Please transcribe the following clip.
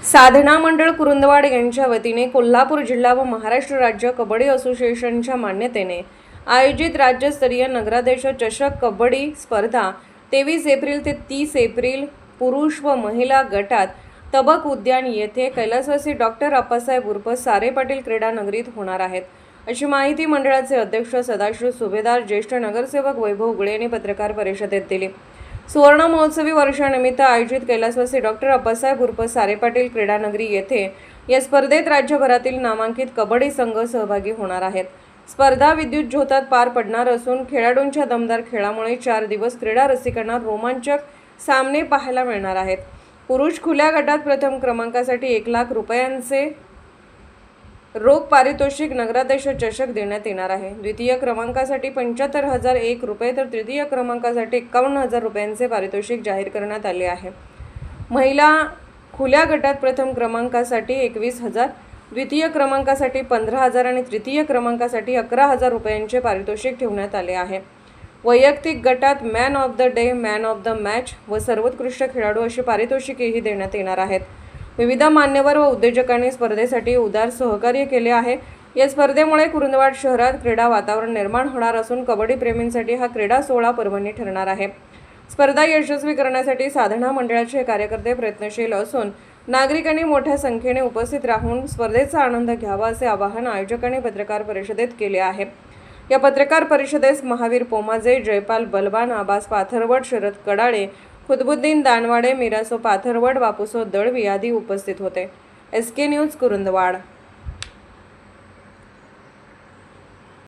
साधना मंडळ कुरुंदवाड यांच्या वतीने कोल्हापूर जिल्हा व महाराष्ट्र राज्य कबड्डी असोसिएशनच्या मान्यतेने आयोजित राज्यस्तरीय नगराध्यक्ष चषक कबड्डी स्पर्धा 23 एप्रिल ते 30 एप्रिल पुरुष व महिला गटात तबक उद्यान येथे कैलासवासी डॉक्टर अप्पासाहेब उर्फ सारे पाटील क्रीडा नगरीत होणार आहेत, अशी माहिती मंडळाचे अध्यक्ष सदाशिव सुभेदार, ज्येष्ठ नगरसेवक वैभव गुळे यांनी पत्रकार परिषदेत दिली। सुवर्ण महोत्सवी वर्षानिमित्त आयोजित कैलासवासी डॉक्टर अप्पासाहेब उर्फ सारे पाटील क्रीडा नगरी येथे या स्पर्धेत राज्यभरातील नामांकित कबड्डी संघ सहभागी होणार आहेत। स्पर्धा विद्युत झोतात पार पडणार असून खेळाडूंच्या दमदार खेळामुळे 4 दिवस क्रीडा रसिकांना रोमांचक सामने पाहायला मिळणार आहेत। पुरुष खुल्या गटात प्रथम क्रमांकासाठी 1 लाख रुपयांचे रोख पारितोषिक नगराध्यक्ष चषक देण्यात येणार आहे। द्वितीय क्रमांकासाठी 75,001 रुपये तर तृतीय क्रमांकासाठी 51,000 रुपयांचे पारितोषिक जाहीर करण्यात आले आहे। महिला खुल्या गटात प्रथम क्रमांकासाठी 21,000, द्वितीय क्रमांकासाठी 15,000 आणि तृतीय क्रमांकासाठी 11,000 रुपयांचे पारितोषिक ठेवण्यात आले आहे। वैयक्तिक गटात man of the day, man of the match व सर्वोत्कृष्ट खेळाडू अशी पारितोषिकेही देण्यात येणार आहेत। विविध मान्यवर व उद्योजकांनी स्पर्धेसाठी उदार सहकार्य केले आहे। या स्पर्धेमुळे कुरुंदवाड शहरात क्रीडा वातावरण निर्माण होणार असून कबड्डी प्रेमींसाठी हा क्रीडा सोहळा पर्वणी ठरणार आहे। स्पर्धा यशस्वी करण्यासाठी साधना मंडळाचे कार्यकर्ते प्रयत्नशील असून नागरिकांनी मोठ्या संख्येने उपस्थित राहून स्पर्धेचा आनंद घ्यावा असे आवाहन आयोजकांनी पत्रकार परिषदेत केले आहे। या पत्रकार परिषदेस महावीर पोमाजे, जयपाल बलवान, आबास पाथरवड, शरद कडाळे, खुतबुद्दीन दानवाडे, मिरासो पाथरवड, बापूसो दळवी आदी उपस्थित होते। SK news Kurundwad.